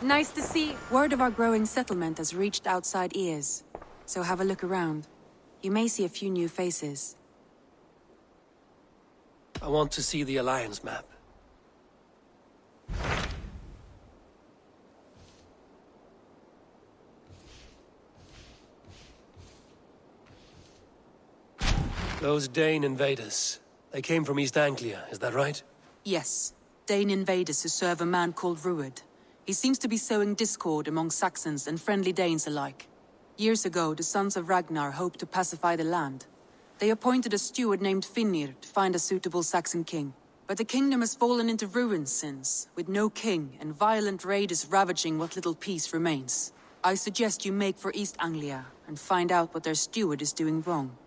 Nice to see. Word of our growing settlement has reached outside ears. So have a look around. You may see a few new faces. I want to see the Alliance map. Those Dane invaders, they came from East Anglia, is that right? Yes. Dane invaders who serve a man called Ruud. He seems to be sowing discord among Saxons and friendly Danes alike. Years ago, the sons of Ragnar hoped to pacify the land. They appointed a steward named Finnr to find a suitable Saxon king. But the kingdom has fallen into ruins since, with no king and violent raiders ravaging what little peace remains. I suggest you make for East Anglia and find out what their steward is doing wrong.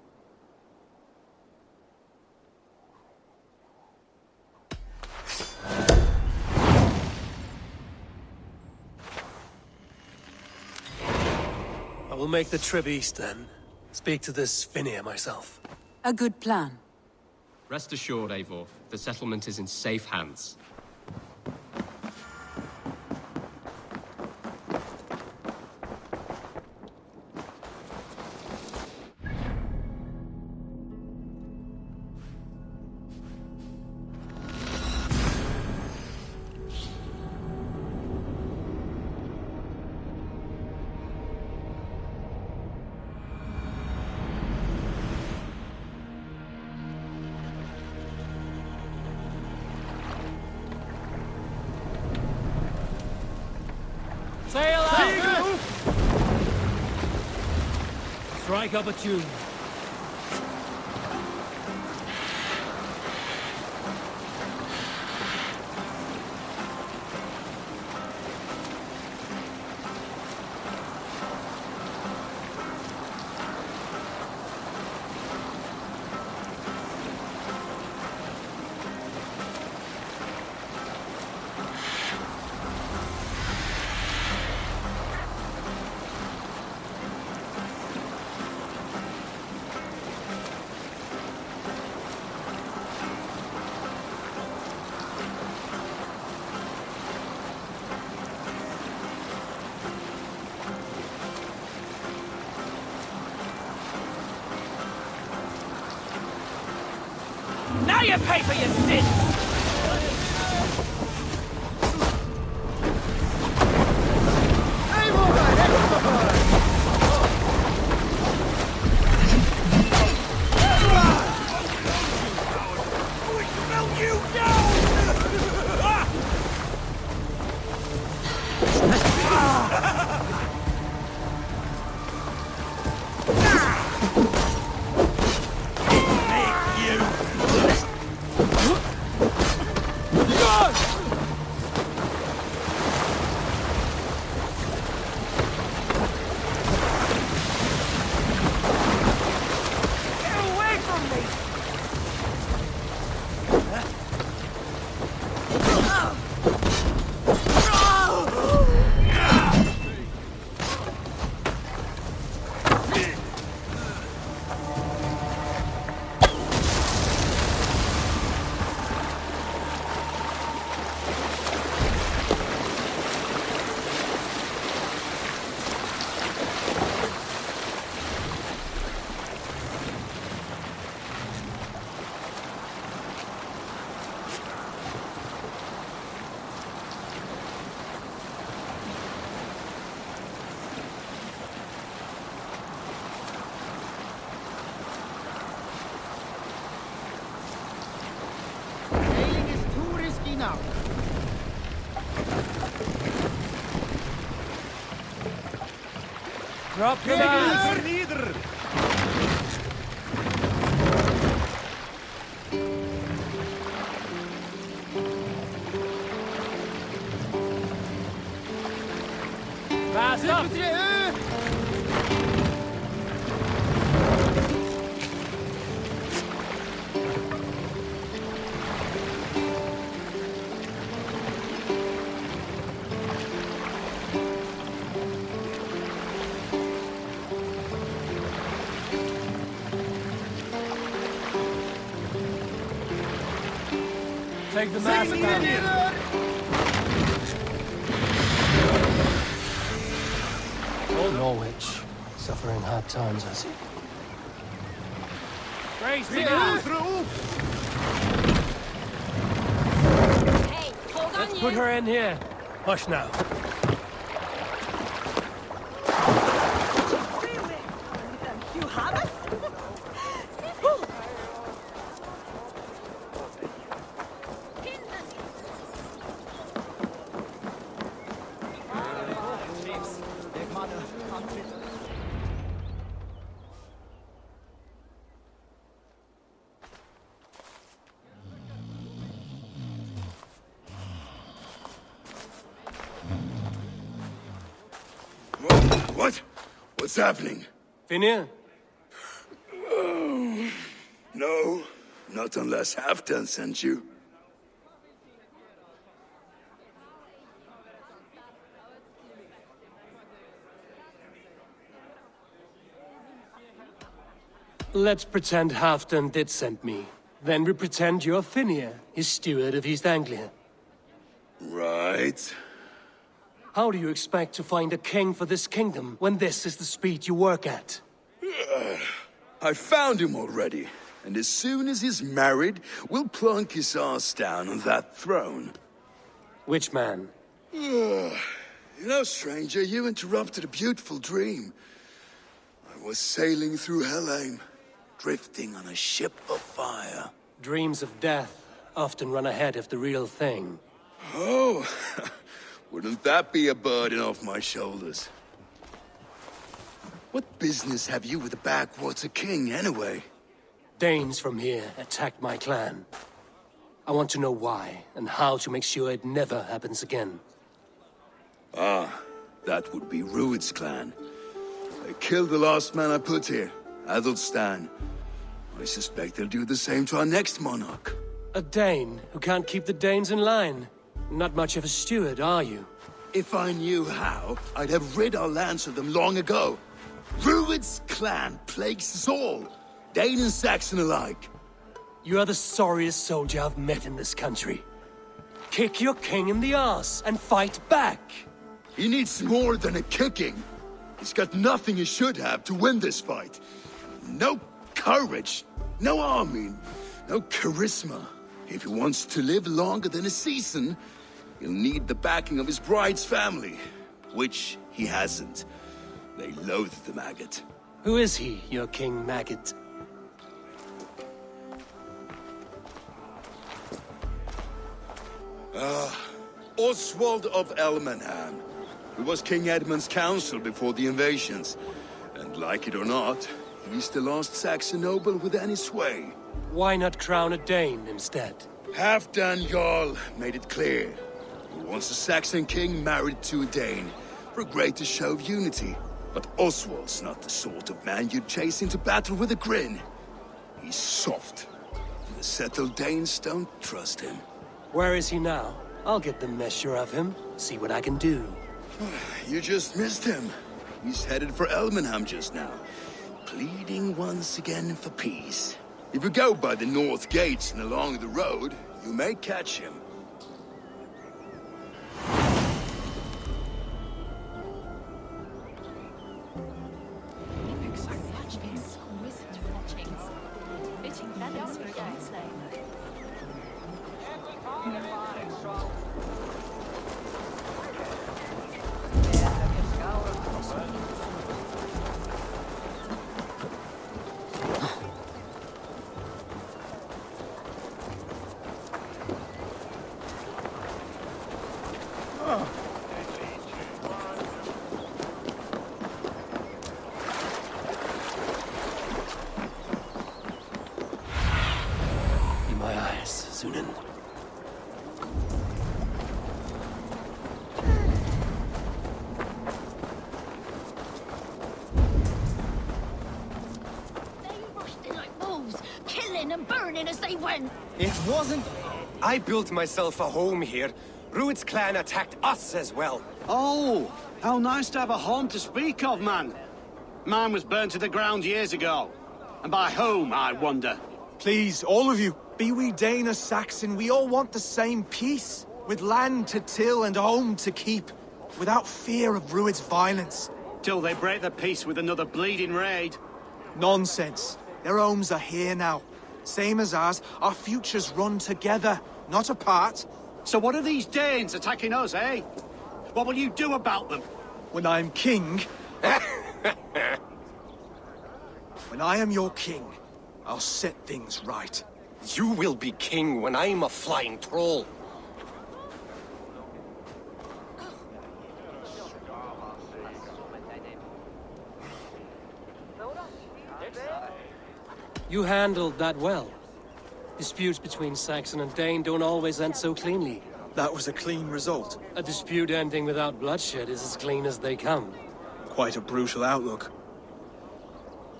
I will make the trip east then. Speak to this Finnr myself. A good plan. Rest assured, Eivor, the settlement is in safe hands. Sail out! Strike up a tune. Now you pay for your sins! now. Drop your guns! Fast up! Take the mask down. Norwich, suffering hard times, I see. Grace, Hey, hold on, Put her in here. Hush now. You have it? What? What's happening? Finir? No, not unless Halfdan sent you. Let's pretend Halfdan did send me. Then we pretend you're Finir, his steward of East Anglia. Right. How do you expect to find a king for this kingdom when this is the speed you work at? I found him already. And as soon as he's married, we'll plunk his ass down on that throne. Which man? You know, stranger, you interrupted a beautiful dream. I was sailing through Helheim, drifting on a ship of fire. Dreams of death often run ahead of the real thing. Oh, wouldn't that be a burden off my shoulders? What business have you with the backwater king, anyway? Danes from here attacked my clan. I want to know why, and how to make sure it never happens again. Ah, that would be Rued's clan. They killed the last man I put here, Adelstan. I suspect they'll do the same to our next monarch. A Dane who can't keep the Danes in line. Not much of a steward, are you? If I knew how, I'd have rid our lands of them long ago. Rued's clan plagues us all, Dane and Saxon alike. You are the sorriest soldier I've met in this country. Kick your king in the arse and fight back! He needs more than a kicking. He's got nothing he should have to win this fight. No courage, no army, no charisma. If he wants to live longer than a season, he'll need the backing of his bride's family, which he hasn't. They loathe the maggot. Who is he, your King Maggot? Oswald of Elmenham. He was King Edmund's counsel before the invasions. And like it or not, he's the last Saxon noble with any sway. Why not crown a Dane instead? Halfdan Jarl made it clear. He wants a Saxon king married to a Dane, for a greater show of unity. But Oswald's not the sort of man you'd chase into battle with a grin. He's soft. And the settled Danes don't trust him. Where is he now? I'll get the measure of him, see what I can do. You just missed him. He's headed for Elmenham just now, pleading once again for peace. If you go by the north gates and along the road, you may catch him. In my eyes, Sunan. They rushed in like wolves, killing and burning as they went. It wasn't... I built myself a home here. Rued's clan attacked us as well. Oh, how nice to have a home to speak of, man. Mine was burned to the ground years ago. And by whom, I wonder? Please, all of you, be we Dane or Saxon, we all want the same peace. With land to till and home to keep. Without fear of Rued's violence. Till they break the peace with another bleeding raid. Nonsense. Their homes are here now. Same as ours, our futures run together, not apart. So what are these Danes attacking us, eh? What will you do about them? When I'm king... When I am your king, I'll set things right. You will be king when I'm a flying troll. You handled that well. Disputes between Saxon and Dane don't always end so cleanly. That was a clean result. A dispute ending without bloodshed is as clean as they come. Quite a brutal outlook.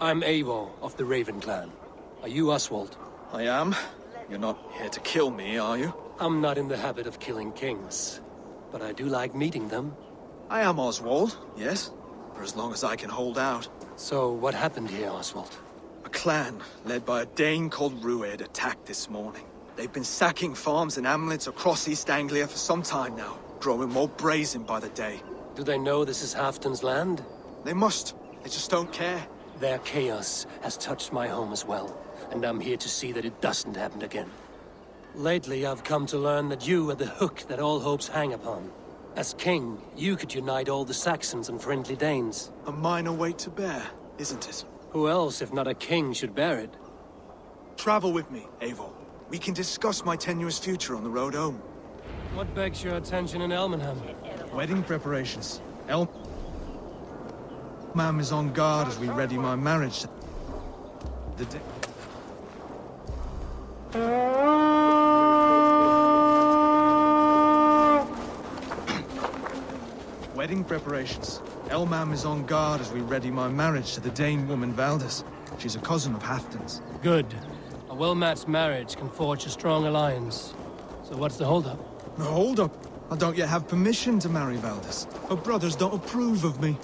I'm Eivor of the Raven clan. Are you Oswald? I am. You're not here to kill me, are you? I'm not in the habit of killing kings, but I do like meeting them. I am Oswald, yes. For as long as I can hold out. So what happened here, Oswald? A clan, led by a Dane called Rued, attacked this morning. They've been sacking farms and hamlets across East Anglia for some time now, growing more brazen by the day. Do they know this is Halfton's land? They must. They just don't care. Their chaos has touched my home as well, and I'm here to see that it doesn't happen again. Lately, I've come to learn that you are the hook that all hopes hang upon. As king, you could unite all the Saxons and friendly Danes. A minor weight to bear, isn't it? Who else, if not a king, should bear it? Travel with me, Eivor. We can discuss my tenuous future on the road home. What begs your attention in Elmenham? Wedding preparations. Mam is on guard as we ready my marriage. Wedding preparations. Elmam is on guard as we ready my marriage to the Dane woman Valdis. She's a cousin of Halfton's. Good. A well-matched marriage can forge a strong alliance. So what's the holdup? No, hold up. I don't yet have permission to marry Valdis. Her brothers don't approve of me.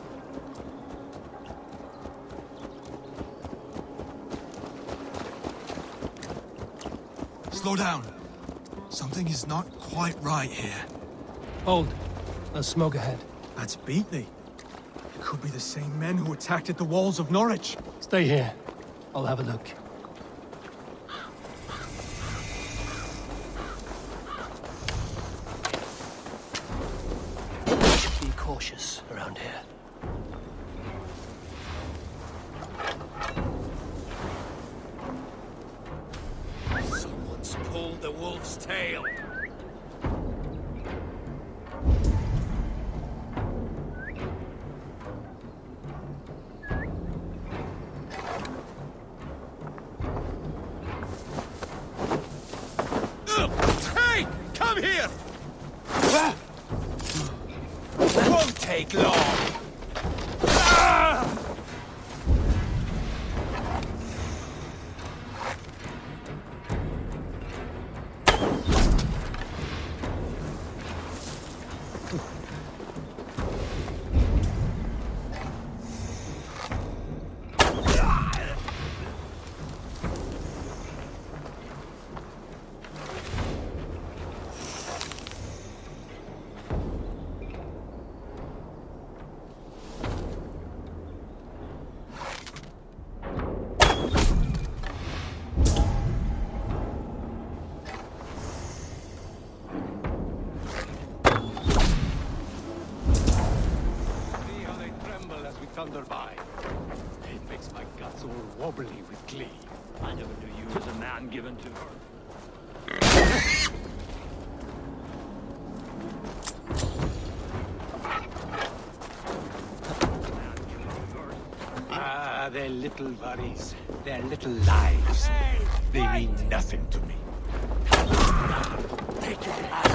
Slow down. Something is not quite right here. Hold. There's smoke ahead. That's Beatley. It could be the same men who attacked at the walls of Norwich. Stay here. I'll have a look. Be cautious around here. Someone's pulled the wolf's tail. Hey! Come here! Won't take long! Thunder by. It makes my guts all wobbly with glee. I never knew you as a man given to their little worries, their little lives. They mean nothing to me.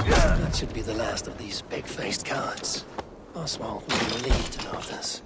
That should be the last of these big-faced cowards. Oswald will be relieved to know of this.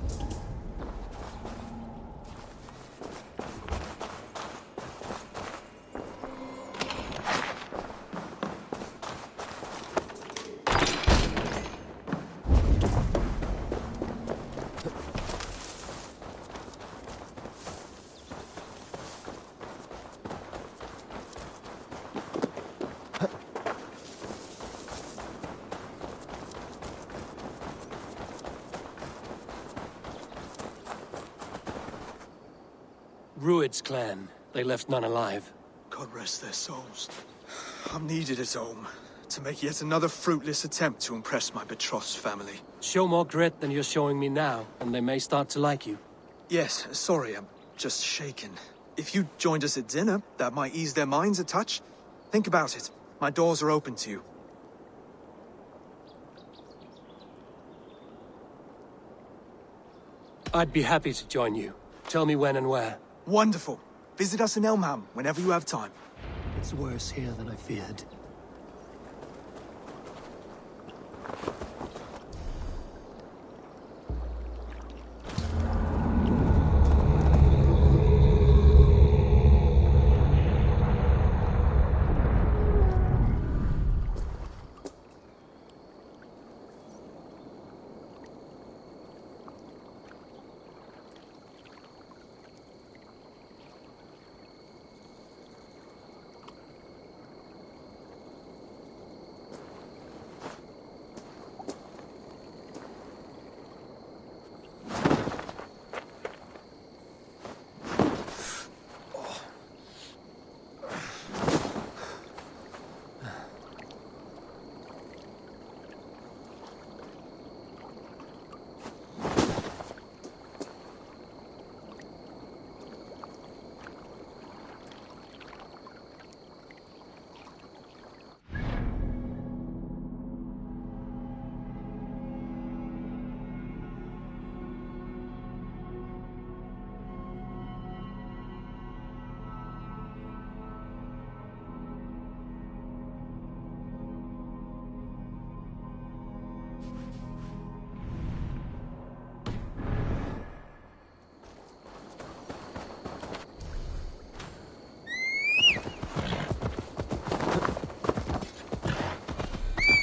Rued's clan. They left none alive. God rest their souls. I'm needed at home to make yet another fruitless attempt to impress my betrothed family. Show more grit than you're showing me now, and they may start to like you. Yes, sorry, I'm just shaken. If you joined us at dinner, that might ease their minds a touch. Think about it. My doors are open to you. I'd be happy to join you. Tell me when and where. Wonderful. Visit us in Elmham whenever you have time. It's worse here than I feared.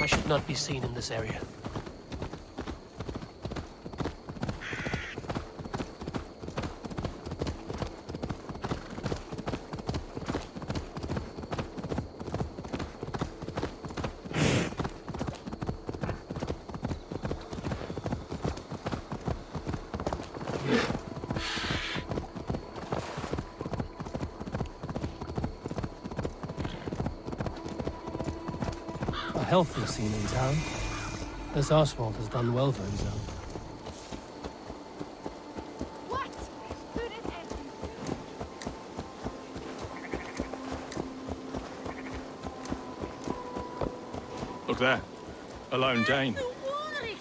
I should not be seen in this area. A healthy scene in town. This Oswald has done well for himself. What? Who did that? Look there. A lone Dane.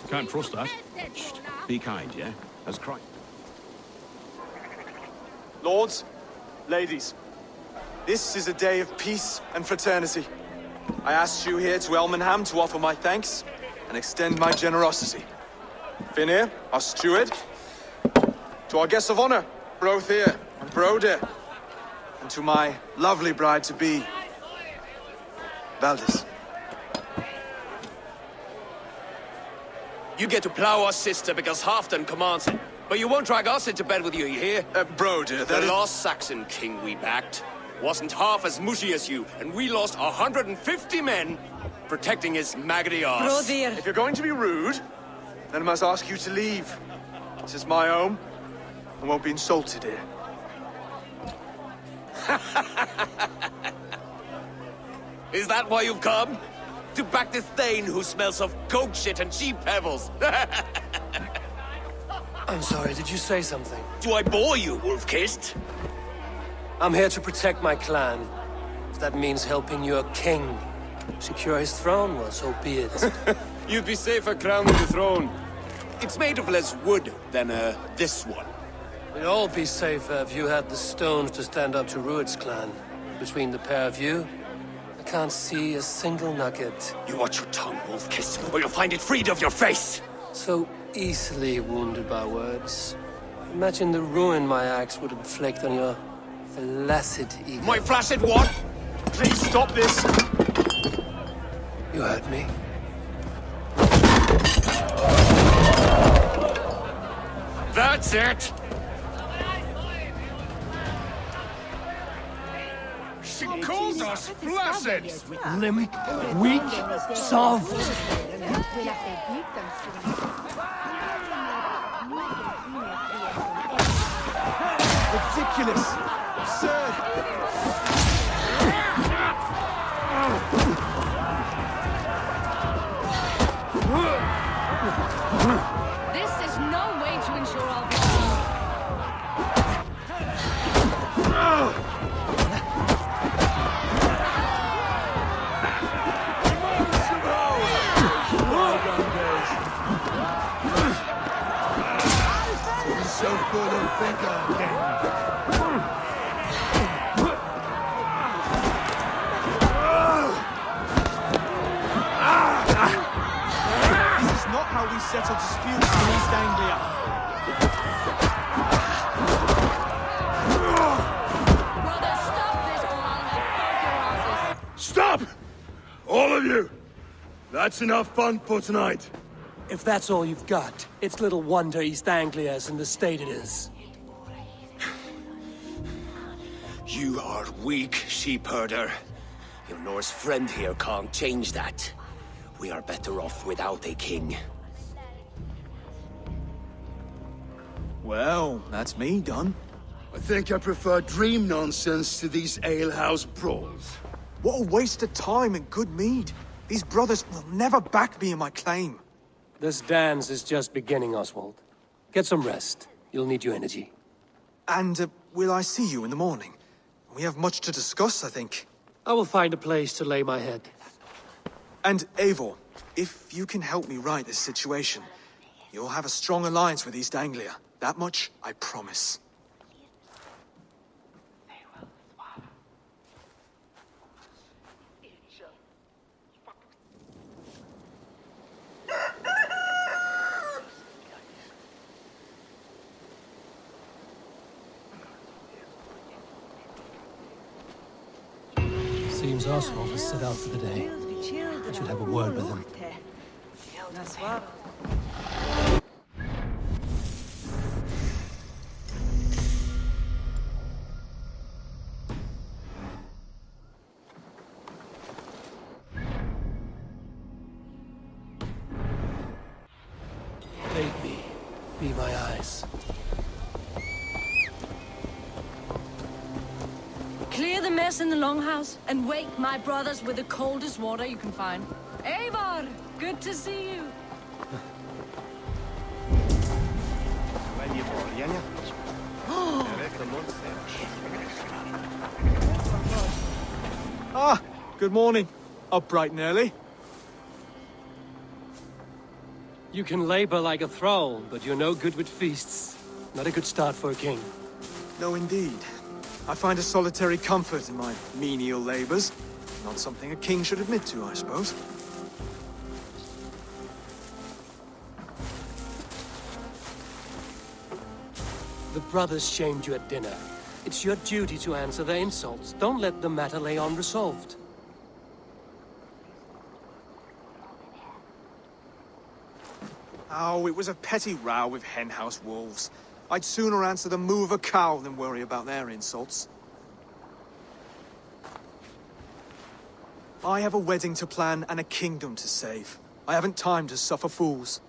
Can't trust that. Shh. Be kind, yeah? As Christ. Lords, ladies, this is a day of peace and fraternity. I asked you here to Elmenham to offer my thanks and extend my generosity. Finir, our steward, to our guests of honor, Brothir and Broder, and to my lovely bride-to-be, Valdis. You get to plow us, sister, because Halfdan commands it. But you won't drag us into bed with you hear? Broder, the last Saxon king we backed wasn't half as mushy as you, and we lost 150 men protecting his maggoty arse. If you're going to be rude, then I must ask you to leave. This is my home. I won't be insulted here. Is that why you've come? To back this Thane who smells of goat shit and cheap pebbles? I'm sorry, did you say something? Do I bore you, wolf-kissed? I'm here to protect my clan. If that means helping your king secure his throne, well, so be it. You'd be safer crowned the throne. It's made of less wood than, this one. We'd all be safer if you had the stones to stand up to Rued's clan. Between the pair of you, I can't see a single nugget. You watch your tongue, wolf-kissed, or you'll find it freed of your face! So easily wounded by words. Imagine the ruin my axe would inflict on your flaccid ego. My flaccid what? Please stop this! You heard me. That's it! She calls us flaccid! Limp, weak, soft. Ridiculous! Absurd! This is no way to ensure our So full of vigor, King. This is not how we settle disputes in East Anglia. brother, stop this or I'll have both your asses. Stop! All of you! That's enough fun for tonight. If that's all you've got, it's little wonder East Anglia is in the state it is. You are weak, sheep herder. Your Norse friend here can't change that. We are better off without a king. Well, that's me done. I think I prefer dream nonsense to these alehouse brawls. What a waste of time and good mead. These brothers will never back me in my claim. This dance is just beginning, Oswald. Get some rest. You'll need your energy. And will I see you in the morning? We have much to discuss, I think. I will find a place to lay my head. And Eivor, if you can help me right this situation, you'll have a strong alliance with East Anglia. That much, I promise. Seems Oswald has set out for the day. I should have a word with him. Aid me. Be my eyes. Clear the mess in the longhouse and wake my brothers with the coldest water you can find. Eivor, good to see you. Ah, good morning. Up bright and early. You can labor like a thrall, but you're no good with feasts. Not a good start for a king. No, indeed. I find a solitary comfort in my menial labors. Not something a king should admit to, I suppose. The brothers shamed you at dinner. It's your duty to answer their insults. Don't let the matter lay unresolved. Oh, it was a petty row with henhouse wolves. I'd sooner answer the moo of a cow than worry about their insults. I have a wedding to plan and a kingdom to save. I haven't time to suffer fools.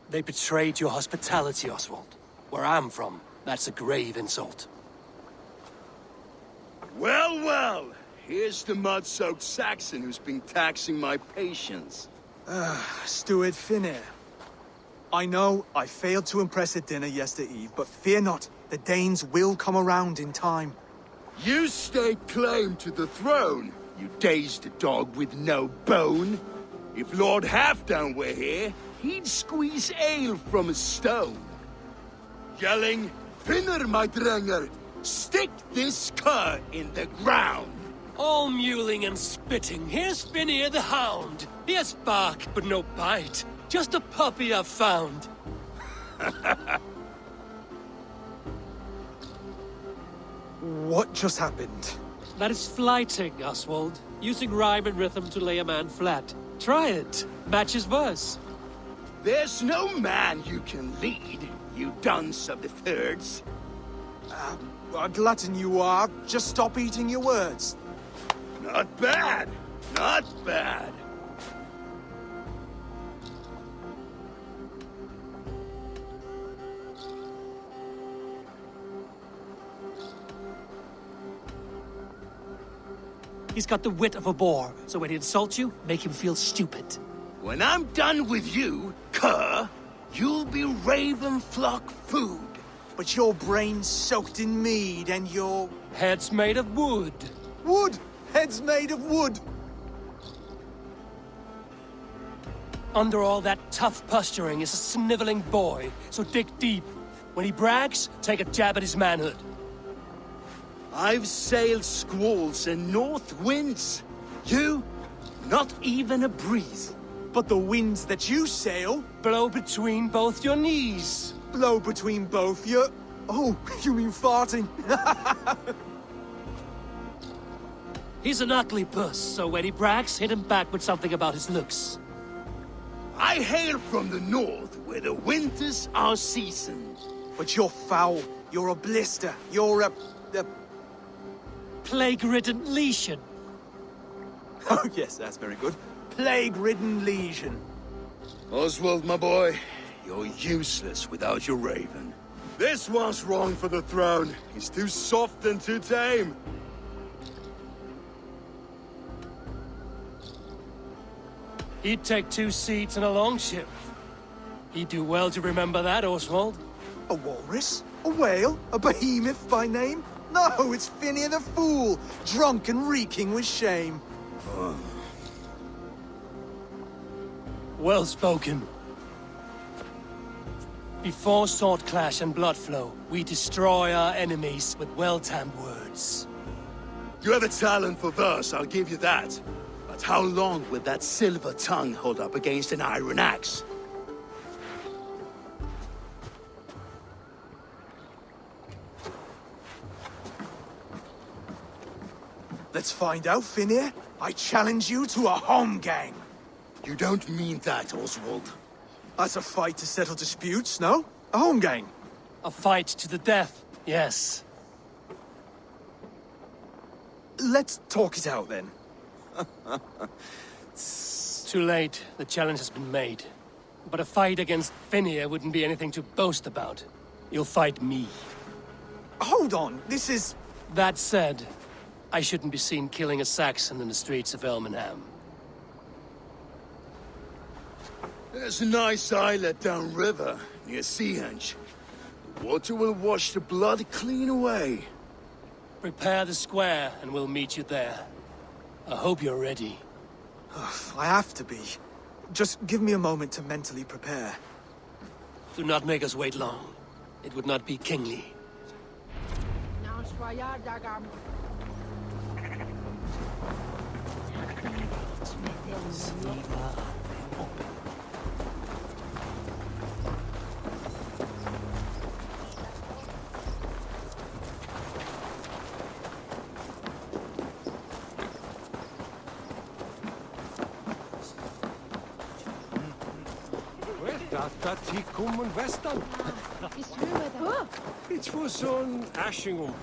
They betrayed your hospitality, Oswald. Where I'm from, that's a grave insult. Well, well. Here's the mud-soaked Saxon who's been taxing my patience. Steward Finnair. I know I failed to impress at dinner yesterday eve, but fear not, the Danes will come around in time. You stake claim to the throne, you dazed dog with no bone. If Lord Halfdown were here, he'd squeeze ale from a stone. Yelling, Finner, my drenger, stick this cur in the ground. All mewling and spitting, here's Finnear the hound. He has bark, but no bite. Just a puppy I've found. What just happened? That is flighting, Oswald. Using rhyme and rhythm to lay a man flat. Try it. Match his verse. There's no man you can lead, you dunce of the thirds. A glutton you are. Just stop eating your words. Not bad. Not bad. He's got the wit of a boar, so when he insults you, make him feel stupid. When I'm done with you, cur, you'll be raven flock food. But your brain's soaked in mead and your... Head's made of wood. Wood! Head's made of wood! Under all that tough posturing is a sniveling boy, so dig deep. When he brags, take a jab at his manhood. I've sailed squalls and north winds. You, not even a breeze. But the winds that you sail Blow between both your knees. blow between both your... Oh, you mean farting? He's an ugly puss, so when he brags, hit him back with something about his looks. I hail from the north, where the winters are seasoned. But you're foul. You're a blister. You're a... Plague-ridden lesion. Oh, yes, that's very good. Plague-ridden lesion. Oswald, my boy, you're useless without your raven. This one's wrong for the throne. He's too soft and too tame. He'd take 2 seats in a longship. He'd do well to remember that, Oswald. A walrus? A whale? A behemoth by name? No, it's Phineas the Fool, drunk and reeking with shame. Well spoken. Before sword clash and blood flow, we destroy our enemies with well-timed words. You have a talent for verse, I'll give you that. But how long will that silver tongue hold up against an iron axe? Let's find out, Phineas. I challenge you to a home gang. You don't mean that, Oswald. That's a fight to settle disputes, no? A home gang. A fight to the death, yes. Let's talk it out, then. Too late. The challenge has been made. But a fight against Phineas wouldn't be anything to boast about. You'll fight me. Hold on, this is... That said, I shouldn't be seen killing a Saxon in the streets of Elmenham. There's a nice islet downriver, near Seahenge. The water will wash the blood clean away. Prepare the square, and we'll meet you there. I hope you're ready. I have to be. Just give me a moment to mentally prepare. Do not make us wait long. It would not be kingly. That he kommen western. It was on Ashingum.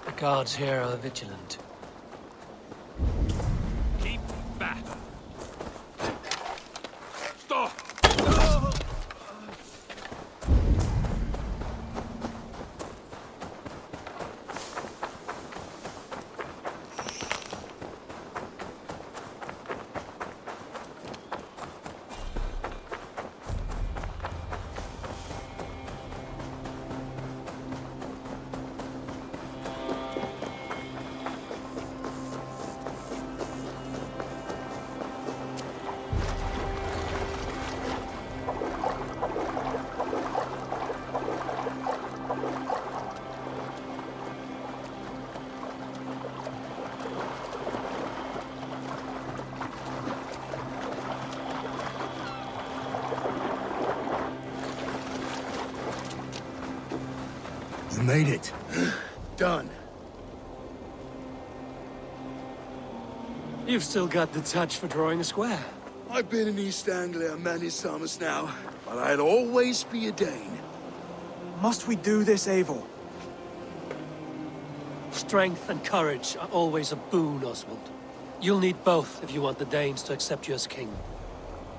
The guards here are vigilant. Keep back. Stop! made it. Done. You've still got the touch for drawing a square. I've been in East Anglia many summers now, but I'll always be a Dane. Must we do this, Eivor? Strength and courage are always a boon, Oswald. You'll need both if you want the Danes to accept you as king.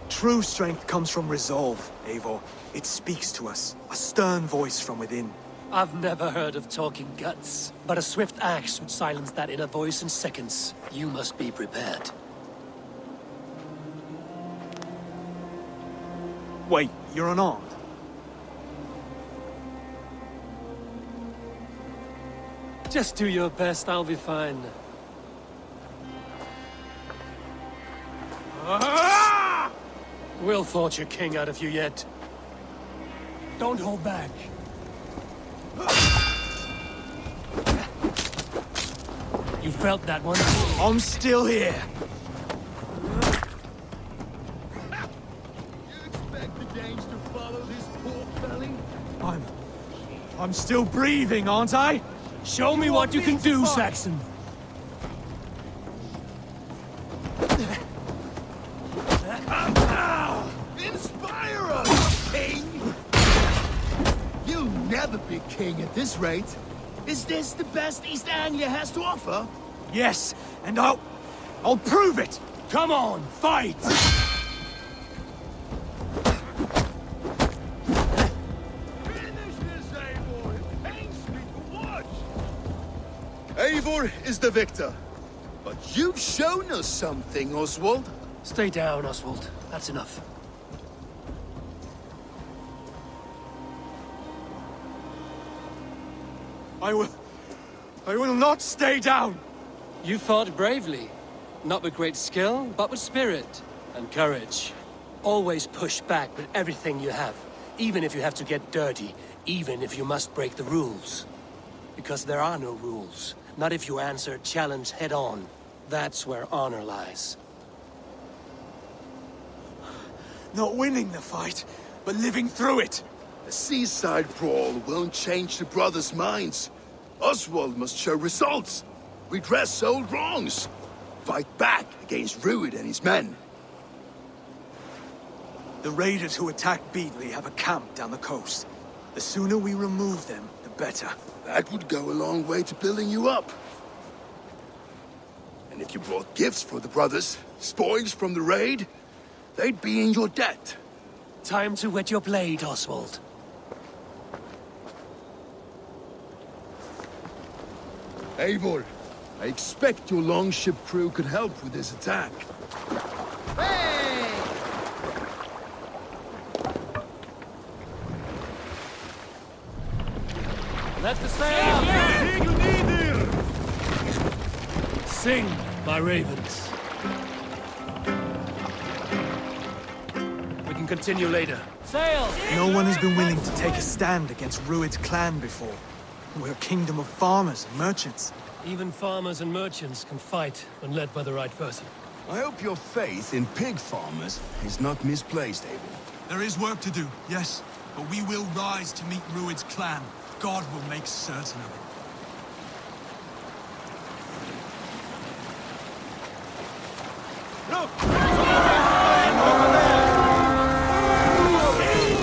True strength comes from resolve, Eivor. It speaks to us, a stern voice from within. I've never heard of talking guts, but a swift axe would silence that inner voice in seconds. You must be prepared. Wait, you're unarmed? Just do your best, I'll be fine. We'll torture king out of you yet. Don't hold back. You felt that one? I'm still here. You expect the Danes to follow this pork belly? I'm still breathing, aren't I? Show me what you can do, Saxon. Inspire us, king! You'll never be king at this rate. Is this the best East Anglia has to offer? Yes, and I'll prove it! Come on, fight! Finish this, Eivor! It pains me to watch! Eivor is the victor. But you've shown us something, Oswald. Stay down, Oswald. That's enough. I will not stay down! You fought bravely. Not with great skill, but with spirit and courage. Always push back with everything you have, even if you have to get dirty, even if you must break the rules. Because there are no rules. Not if you answer a challenge head on. That's where honor lies. Not winning the fight, but living through it! A seaside brawl won't change the brothers' minds. Oswald must show results. Redress old wrongs. Fight back against Rued and his men. The raiders who attacked Beatley have a camp down the coast. The sooner we remove them, the better. That would go a long way to building you up. And if you brought gifts for the brothers, spoils from the raid, they'd be in your debt. Time to wet your blade, Oswald. Eivor, I expect your longship crew could help with this attack. Let the sail out! Sing, my ravens. We can continue later. Sail! No one has been willing to take a stand against Rued's clan before. We're a kingdom of farmers and merchants. Even farmers and merchants can fight when led by the right person. I hope your faith in pig farmers is not misplaced, Eivor. There is work to do, yes. But we will rise to meet Rued's clan. God will make certain of it. Look!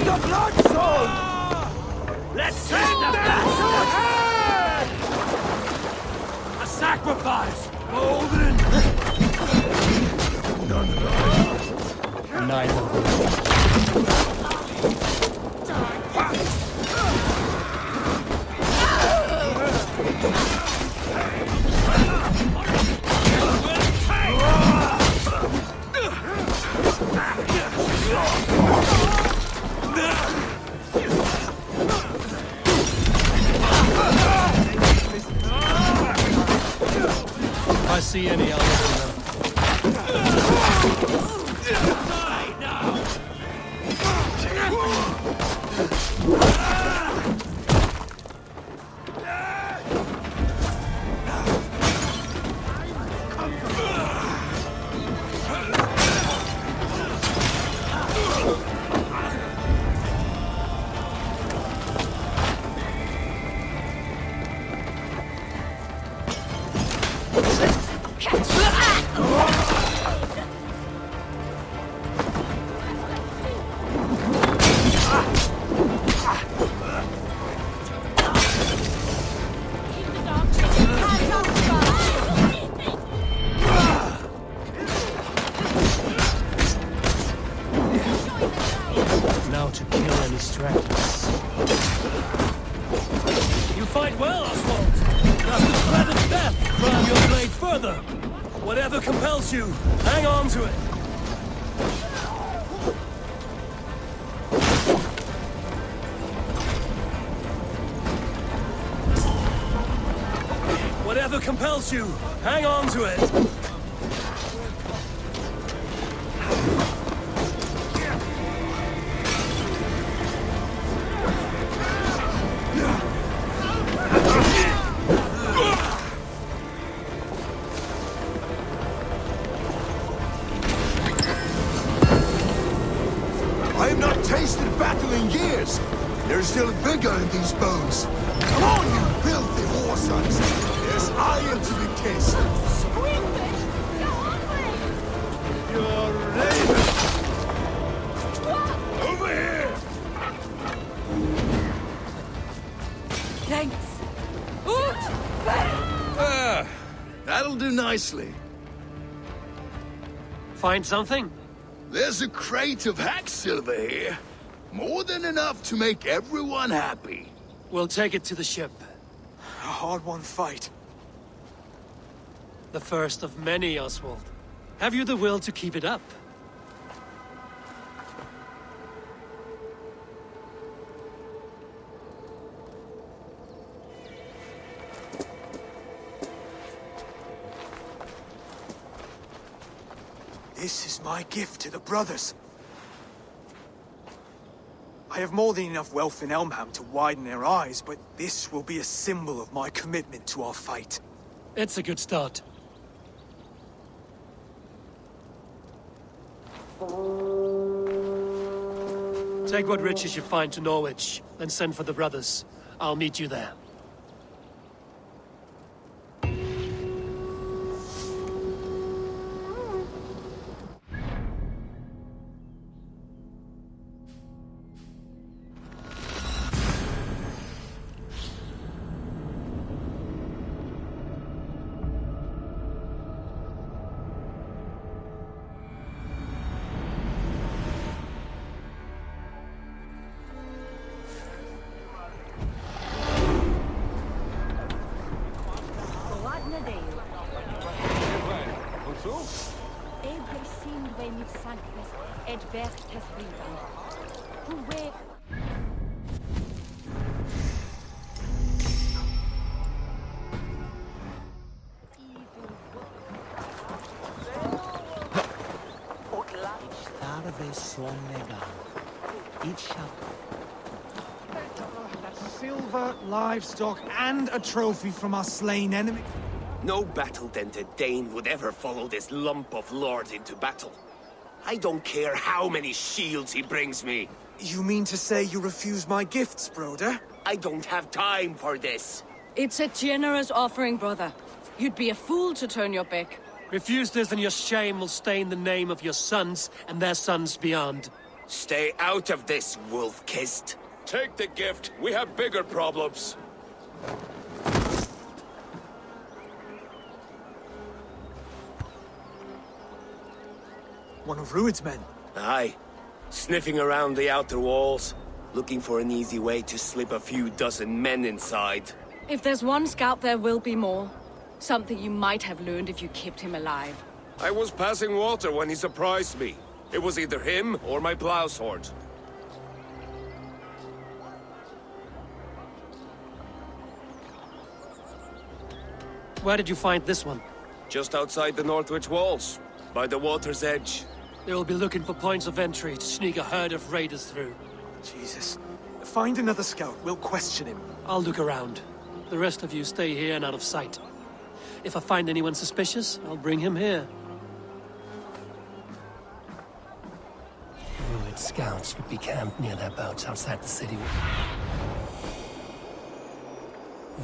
The blood soul! Let's send the blood A sacrifice! Golden! Neither. If I see any, I'll let you know. compels you, hang on to it. Whatever compels you, hang on to it. I have not tasted battle in years. There's still vigor in these bones. Come on, you filthy whoresons. There's iron to be kissed. You're raven. Over here. Thanks. That'll do nicely. Find something? There's a crate of hack silver here. More than enough to make everyone happy. We'll take it to the ship. A hard-won fight. The first of many, Oswald. Have you the will to keep it up? This is my gift to the brothers. I have more than enough wealth in Elmham to widen their eyes, but this will be a symbol of my commitment to our fight. It's a good start. Take what riches you find to Norwich, then send for the brothers. I'll meet you there. Silver, livestock, and a trophy from our slain enemy. No battle-dented Dane would ever follow this lump of lord into battle. I don't care how many shields he brings me. You mean to say you refuse my gifts, Broder? I don't have time for this. It's a generous offering, brother. You'd be a fool to turn your back. Refuse this and your shame will stain the name of your sons and their sons beyond. Stay out of this, wolf-kissed. Take the gift. We have bigger problems. One of Rued's men. Aye. Sniffing around the outer walls, looking for an easy way to slip a few dozen men inside. If there's one scout, there will be more. Something you might have learned if you kept him alive. I was passing water when he surprised me. It was either him or my plow sword. Where did you find this one? Just outside the Northwich walls, by the water's edge. They'll be looking for points of entry to sneak a herd of raiders through. Jesus. Find another scout. We'll question him. I'll look around. The rest of you stay here and out of sight. If I find anyone suspicious, I'll bring him here. Rued scouts would be camped near their boats outside the city.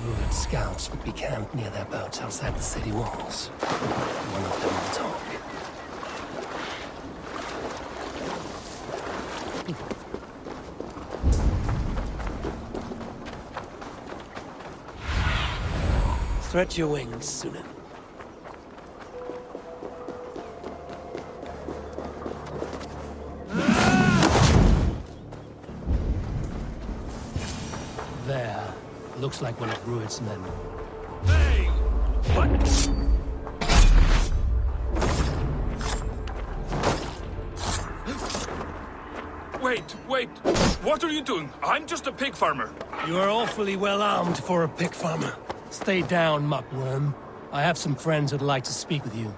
Rued scouts would be camped near their boats outside the city walls. One of them will talk. Stretch your wings, Sunan. There. Looks like one of Rued's men. Hey! What? Wait. What are you doing? I'm just a pig farmer. You are awfully well armed for a pig farmer. Stay down, muckworm. I have some friends who'd like to speak with you.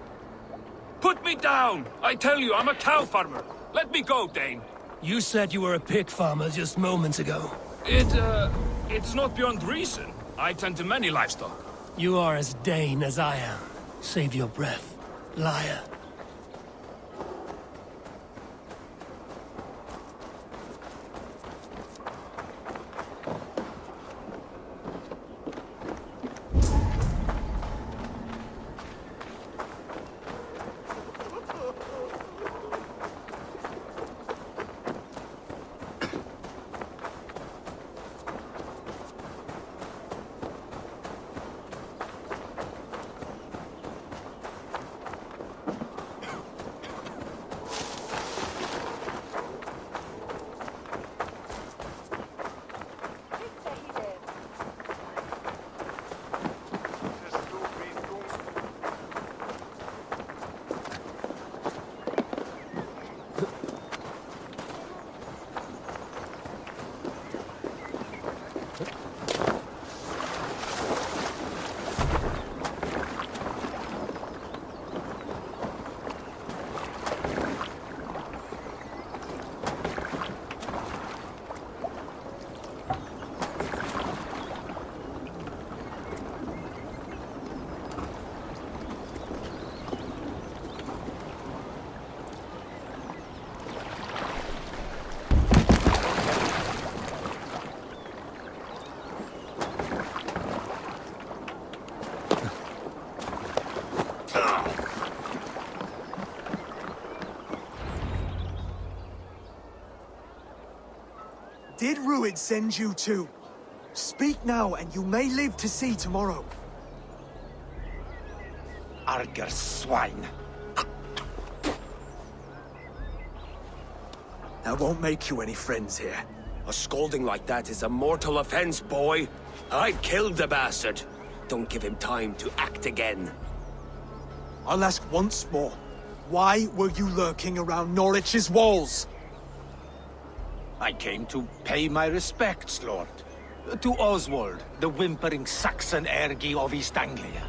Put me down! I tell you, I'm a cow farmer. Let me go, Dane. You said you were a pig farmer just moments ago. It's not beyond reason. I tend to many livestock. You are as Dane as I am. Save your breath, liar. Did Rued send you too? Speak now, and you may live to see tomorrow. Arger swine. That won't make you any friends here. A scolding like that is a mortal offense, boy. I killed the bastard. Don't give him time to act again. I'll ask once more. Why were you lurking around Norwich's walls? I came to pay my respects, Lord. To Oswald, the whimpering Saxon ergi of East Anglia.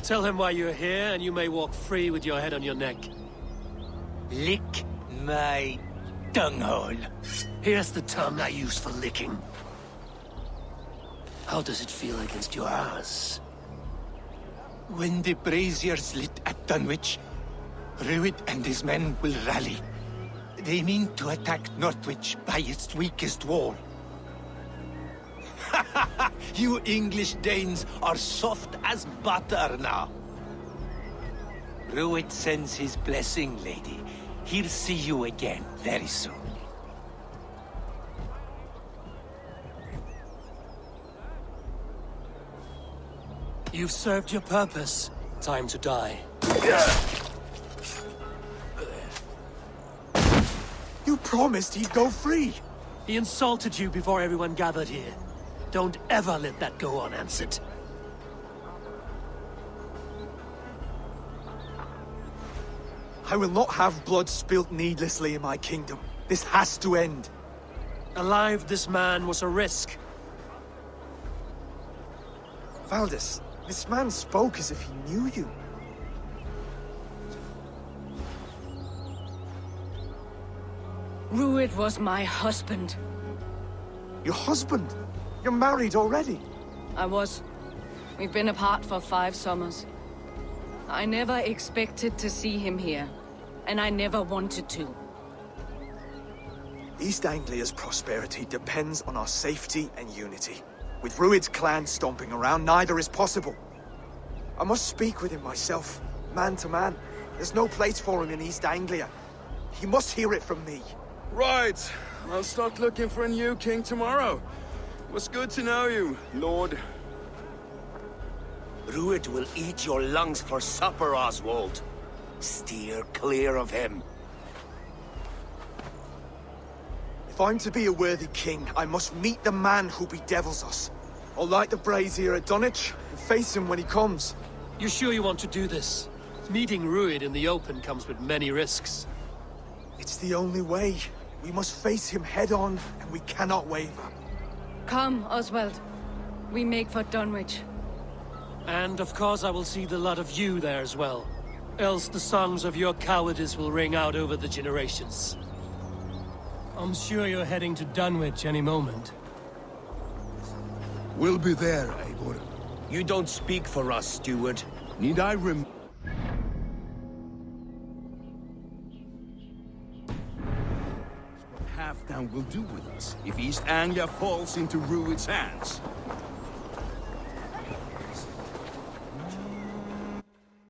Tell him why you're here, and you may walk free with your head on your neck. Lick my dunghole. Here's the tongue I use for licking. How does it feel against your ass? When the braziers lit at Dunwich, Rued and his men will rally. They mean to attack Northwich by its weakest wall. You English Danes are soft as butter now. Rued sends his blessing, lady. He'll see you again very soon. You've served your purpose. Time to die. You promised he'd go free. He insulted you before everyone gathered here. Don't ever let that go unanswered. I will not have blood spilt needlessly in my kingdom. This has to end. Alive, this man was a risk. Valdis, this man spoke as if he knew you. Rued was my husband. Your husband? You're married already? I was. We've been apart for 5 summers. I never expected to see him here, and I never wanted to. East Anglia's prosperity depends on our safety and unity. With Rued's clan stomping around, neither is possible. I must speak with him myself, man to man. There's no place for him in East Anglia. He must hear it from me. Right. I'll start looking for a new king tomorrow. It was good to know you, Lord. Rued will eat your lungs for supper, Oswald. Steer clear of him. If I'm to be a worthy king, I must meet the man who bedevils us. I'll light the brazier at Dunwich and face him when he comes. You sure you want to do this? Meeting Ruid in the open comes with many risks. It's the only way. We must face him head-on, and we cannot waver. Come, Oswald. We make for Dunwich. And of course I will see the lot of you there as well. Else the songs of your cowardice will ring out over the generations. I'm sure you're heading to Dunwich any moment. We'll be there, Eivor. You don't speak for us, steward. Need I Halfdan will do with us if East Anglia falls into Rued's hands.